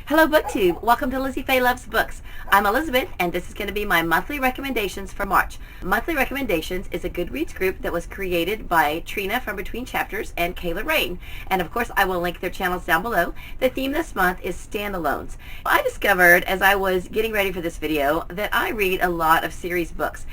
Hello BookTube, welcome to Lizzie Faye Loves Books. I'm Elizabeth and this is going to be my monthly recommendations for March. Monthly Recommendations is a Goodreads group that was created by Trina from Between Chapters and Kayla Rayne. And of course I will link their channels down below. The theme this month is standalones. I discovered as I was getting ready for this video that I read a lot of series books.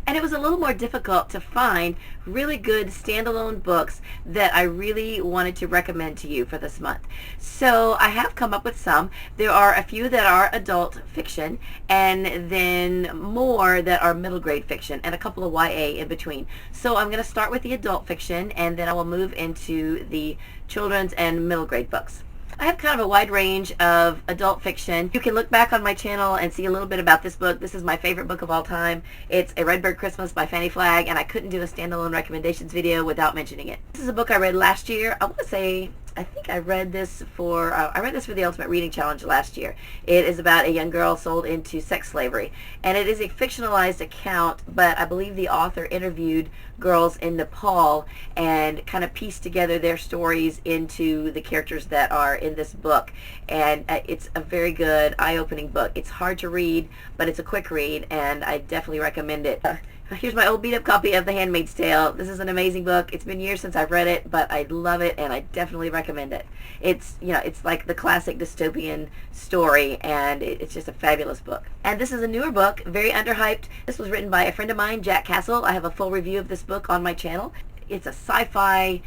And it was a little more difficult to find really good standalone books that I really wanted to recommend to you for this month. So I have come up with some. There are a few that are adult fiction and then more that are middle grade fiction and a couple of YA in between. So I'm going to start with the adult fiction and then I will move into the children's and middle grade books. I have kind of a wide range of adult fiction. You can look back on my channel and see a little bit about this book. This is my favorite book of all time. It's A Redbird Christmas by Fannie Flagg, and I couldn't do a standalone recommendations video without mentioning it. This is a book I read last year. I think I read this for the Ultimate Reading Challenge last year. It is about a young girl sold into sex slavery, and it is a fictionalized account, but I believe the author interviewed girls in Nepal and kind of pieced together their stories into the characters that are in this book. And it's a very good, eye-opening book. It's hard to read, but it's a quick read, and I definitely recommend it. Here's my old beat-up copy of The Handmaid's Tale. This is an amazing book. It's been years since I've read it, but I love it, and I definitely recommend it. It's like the classic dystopian story, and it's just a fabulous book. And this is a newer book, very underhyped. This was written by a friend of mine, Jack Castle. I have a full review of this book on my channel. It's a sci-fi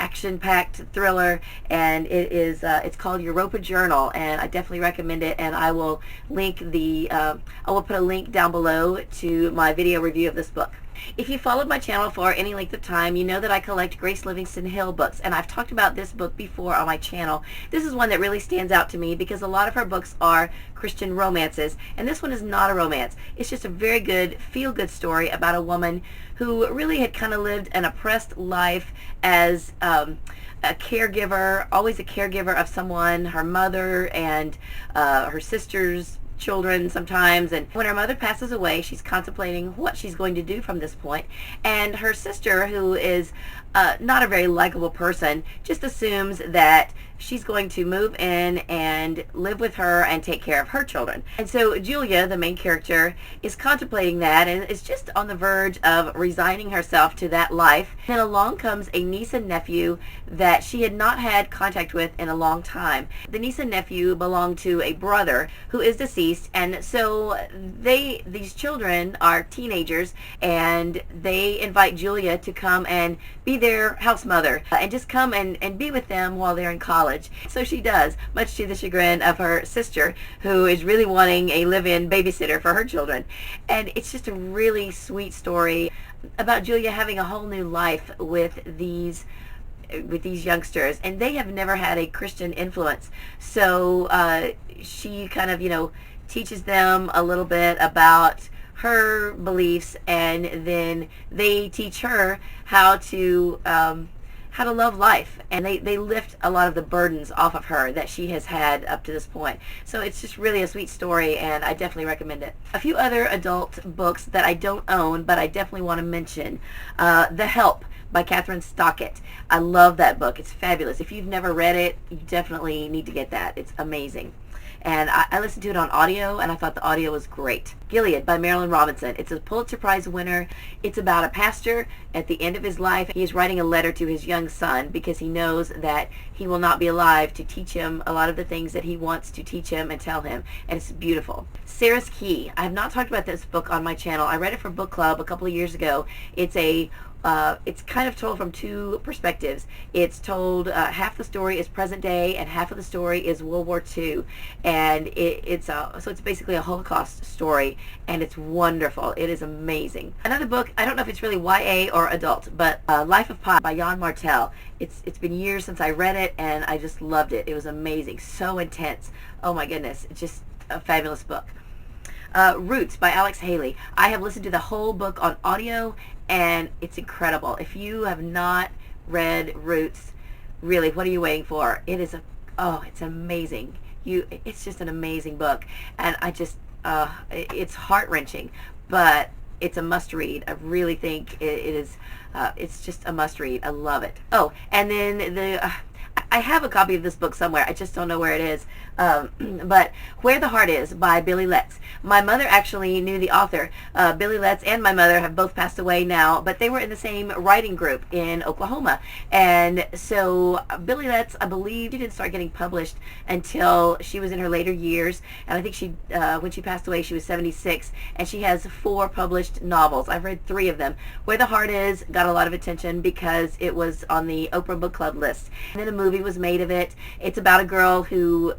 action-packed thriller, and it's called Europa Journal, and I definitely recommend it. And I will link I will put a link down below to my video review of this book. If you followed my channel for any length of time, you know that I collect Grace Livingston Hill books, and I've talked about this book before on my channel. This is one that really stands out to me because a lot of her books are Christian romances, and this one is not a romance. It's just a very good, feel-good story about a woman who really had kind of lived an oppressed life as a caregiver, always a caregiver of someone, her mother and her sister's children sometimes. And when her mother passes away, she's contemplating what she's going to do from this point. And her sister, who is not a very likable person, just assumes that she's going to move in and live with her and take care of her children. And so Julia, the main character, is contemplating that and is just on the verge of resigning herself to that life. Then along comes a niece and nephew that she had not had contact with in a long time. The niece and nephew belong to a brother who is deceased, and so these children are teenagers, and they invite Julia to come and be their house mother and just come and be with them while they're in college. So she does, much to the chagrin of her sister, who is really wanting a live-in babysitter for her children. And it's just a really sweet story about Julia having a whole new life with these youngsters, and they have never had a Christian influence. So she kind of, teaches them a little bit about her beliefs, and then they teach her how to love life, and they lift a lot of the burdens off of her that she has had up to this point. So it's just really a sweet story, and I definitely recommend it. A few other adult books that I don't own, but I definitely want to mention. The Help by Catherine Stockett. I love that book. It's fabulous. If you've never read it, you definitely need to get that. It's amazing. And I listened to it on audio, and I thought the audio was great. Gilead by Marilyn Robinson. It's a Pulitzer Prize winner. It's about a pastor at the end of his life. He is writing a letter to his young son because he knows that he will not be alive to teach him a lot of the things that he wants to teach him and tell him. And it's beautiful. Sarah's Key. I have not talked about this book on my channel. I read it for book club a couple of years ago. It's kind of told from two perspectives. It's told half the story is present day and half of the story is World War II, and so it's basically a Holocaust story, and it's wonderful. It is amazing. Another book, I don't know if it's really YA or adult, but Life of Pi by Jan Martel. It's been years since I read it, and I just loved it. It was amazing, so intense. Oh my goodness, it's just a fabulous book. Roots by Alex Haley. I have listened to the whole book on audio, and it's incredible. If you have not read Roots, really, what are you waiting for? It's amazing. It's just an amazing book, and it's heart-wrenching, but it's a must-read. I really think it is. It's just a must-read. I love it. Oh, and then I have a copy of this book somewhere. I just don't know where it is. But Where the Heart Is by Billy Letts. My mother actually knew the author. Billy Letts and my mother have both passed away now, but they were in the same writing group in Oklahoma. And so Billy Letts, I believe, she didn't start getting published until she was in her later years. And I think when she passed away, she was 76. And she has 4 published novels. I've read 3 of them. Where the Heart Is got a lot of attention because it was on the Oprah Book Club list. And then a movie was made of it. It's about a girl who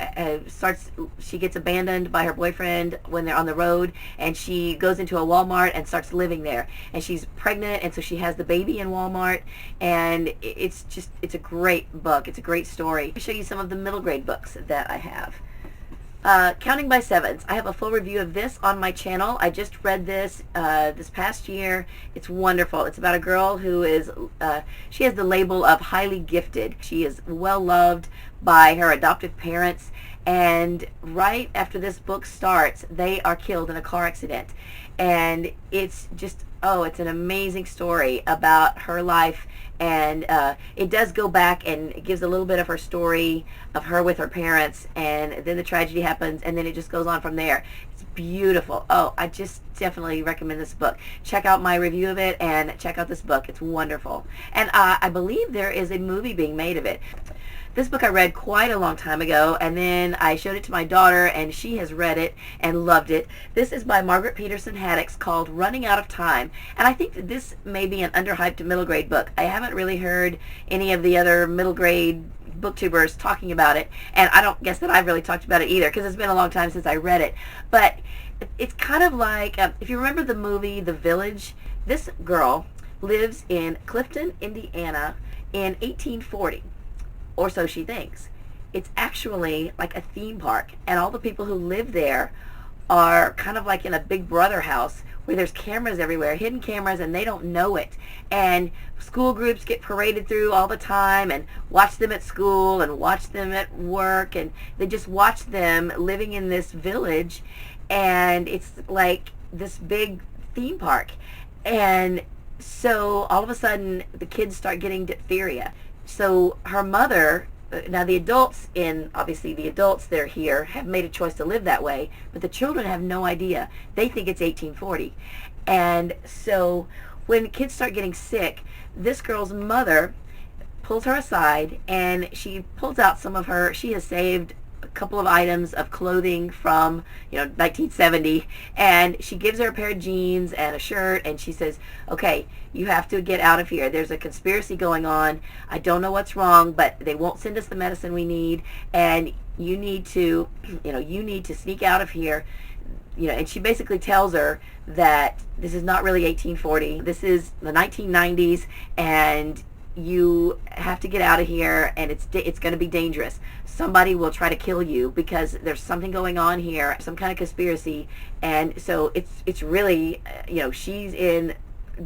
she gets abandoned by her boyfriend when they're on the road, and she goes into a Walmart and starts living there. And she's pregnant, and so she has the baby in Walmart. And it's a great book. It's a great story. Let me show you some of the middle grade books that I have. Counting by Sevens. I have a full review of this on my channel. I just read this this past year. It's wonderful. It's about a girl who is, she has the label of highly gifted. She is well loved by her adoptive parents, and right after this book starts, they are killed in a car accident. And it's just, it's an amazing story about her life. And it does go back and it gives a little bit of her story of her with her parents, and then the tragedy happens, and then it just goes on from there. It's beautiful. I just definitely recommend this book. Check out my review of it and check out this book. It's wonderful. And I believe there is a movie being made of it. This book I read quite a long time ago, and then I showed it to my daughter, and she has read it and loved it. This is by Margaret Peterson Haddix, called Running Out of Time, and I think that this may be an underhyped middle grade book. I haven't really heard any of the other middle grade booktubers talking about it, and I don't guess that I've really talked about it either, because it's been a long time since I read it. But it's kind of like, if you remember the movie The Village, this girl lives in Clifton, Indiana in 1840. Or so she thinks. It's actually like a theme park, and all the people who live there are kind of like in a Big Brother house where there's cameras everywhere, hidden cameras, and they don't know it. And school groups get paraded through all the time and watch them at school and watch them at work, and they just watch them living in this village, and it's like this big theme park. And so all of a sudden the kids start getting diphtheria. So her mother, now the adults obviously the adults that are here have made a choice to live that way, but the children have no idea. They think it's 1840. And so when kids start getting sick, this girl's mother pulls her aside, and she pulls out she has saved a couple of items of clothing from 1970, and she gives her a pair of jeans and a shirt, and she says, okay, you have to get out of here. There's a conspiracy going on. I don't know what's wrong, but they won't send us the medicine we need, and you need to sneak out of here. And she basically tells her that this is not really 1840. This is the 1990s, and you have to get out of here, and it's going to be dangerous. Somebody will try to kill you because there's something going on here, some kind of conspiracy. And so it's really, she's in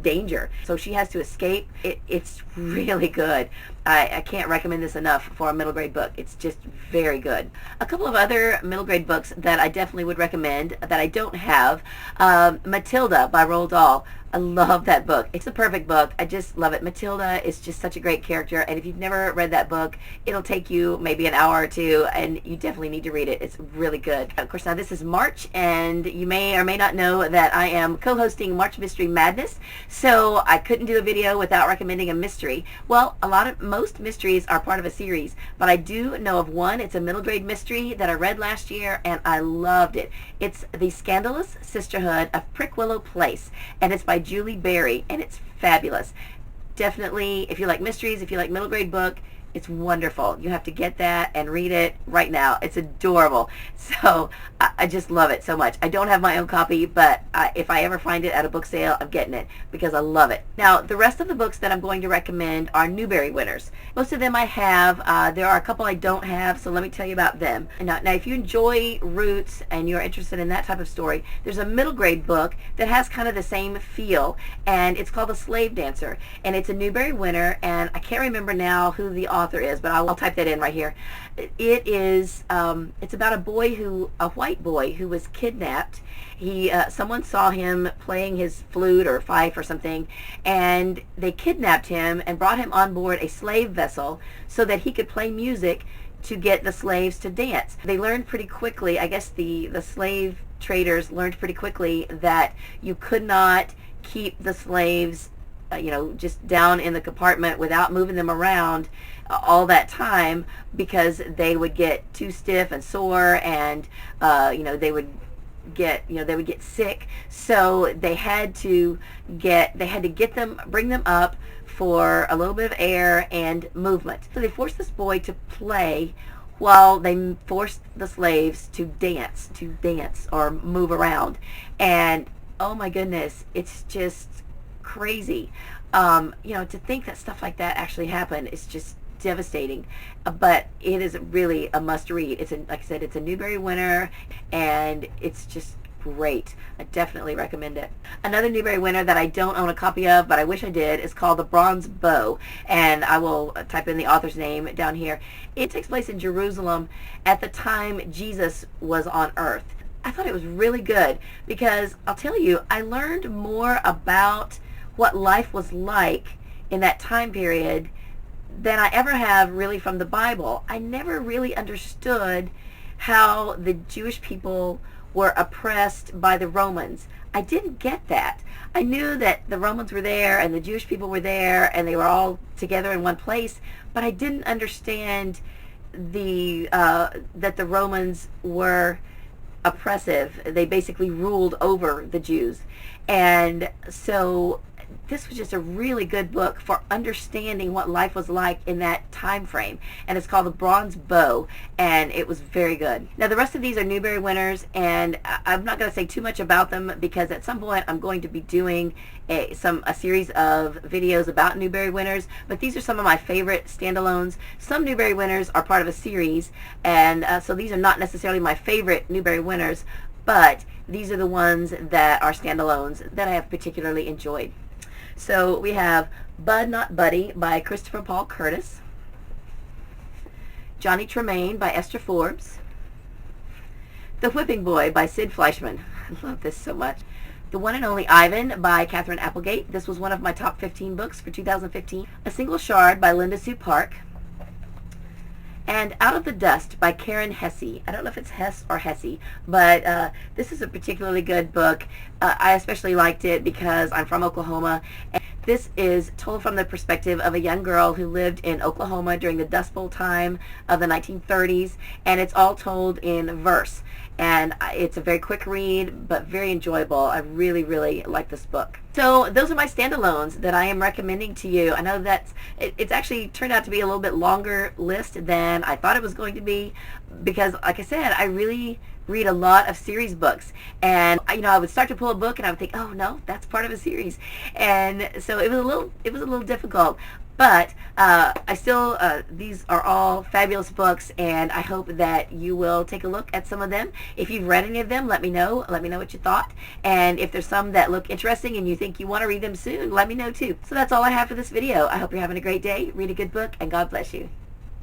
danger, so she has to escape. It's really good. I can't recommend this enough for a middle grade book. It's just very good. A couple of other middle grade books that I definitely would recommend that I don't have, Matilda by Roald Dahl. I love that book. It's the perfect book. I just love it. Matilda is just such a great character, and if you've never read that book, it'll take you maybe an hour or two, and you definitely need to read it. It's really good. Of course, now this is March, and you may or may not know that I am co-hosting March Mystery Madness, so I couldn't do a video without recommending a mystery. Well, most mysteries are part of a series, but I do know of one. It's a middle grade mystery that I read last year, and I loved it. It's The Scandalous Sisterhood of Prickwillow Place, and it's by Julie Berry, and it's fabulous. Definitely, if you like mysteries, if you like middle grade book, it's wonderful. You have to get that and read it right now. It's adorable. So I just love it so much. I don't have my own copy, but if I ever find it at a book sale, I'm getting it because I love it. Now, the rest of the books that I'm going to recommend are Newbery winners. Most of them I have. There are a couple I don't have, so let me tell you about them. Now, if you enjoy Roots and you're interested in that type of story, there's a middle grade book that has kind of the same feel, and it's called The Slave Dancer, and it's a Newbery winner, and I can't remember now who the author author is, but I'll type that in right here. It is, it's about a white boy who was kidnapped. Someone saw him playing his flute or fife or something, and they kidnapped him and brought him on board a slave vessel so that he could play music to get the slaves to dance. They learned pretty quickly, I guess the slave traders learned pretty quickly that you could not keep the slaves just down in the compartment without moving them around all that time, because they would get too stiff and sore, and they would get sick. So they had to bring them up for a little bit of air and movement. So they forced this boy to play while they forced the slaves to dance or move around. And oh my goodness, it's just crazy. To think that stuff like that actually happened is just devastating. But it is really a must read. Like I said, it's a Newbery winner, and it's just great. I definitely recommend it. Another Newbery winner that I don't own a copy of, but I wish I did, is called The Bronze Bow, and I will type in the author's name down here. It takes place in Jerusalem at the time Jesus was on earth. I thought it was really good because I'll tell you, I learned more about what life was like in that time period than I ever have really from the Bible. I never really understood how the Jewish people were oppressed by the Romans. I didn't get that. I knew that the Romans were there and the Jewish people were there and they were all together in one place, but I didn't understand that the Romans were oppressive. They basically ruled over the Jews. And so this was just a really good book for understanding what life was like in that time frame, and it's called The Bronze Bow, and it was very good. Now the rest of these are Newbery winners, and I'm not going to say too much about them because at some point I'm going to be doing a series of videos about Newbery winners, but these are some of my favorite standalones. Some Newbery winners are part of a series, and so these are not necessarily my favorite Newbery winners, but these are the ones that are standalones that I have particularly enjoyed. So we have Bud Not Buddy by Christopher Paul Curtis, Johnny Tremaine by Esther Forbes, The Whipping Boy by Sid Fleischman. I love this so much. The One and Only Ivan by Catherine Applegate. This was one of my top 15 books for 2015. A Single Shard by Linda Sue Park. And Out of the Dust by Karen Hesse. I don't know if it's Hess or Hesse, but this is a particularly good book. I especially liked it because I'm from Oklahoma. And this is told from the perspective of a young girl who lived in Oklahoma during the Dust Bowl time of the 1930s, and it's all told in verse. And it's a very quick read, but very enjoyable. I really, really like this book. So those are my standalones that I am recommending to you. I know it's actually turned out to be a little bit longer list than I thought it was going to be because, like I said, I really read a lot of series books, and I would start to pull a book and I would think, oh no, that's part of a series, and so it was a little difficult. But I still, these are all fabulous books, and I hope that you will take a look at some of them. If you've read any of them, let me know. Let me know what you thought. And if there's some that look interesting and you think you want to read them soon, let me know too. So that's all I have for this video. I hope you're having a great day. Read a good book, and God bless you.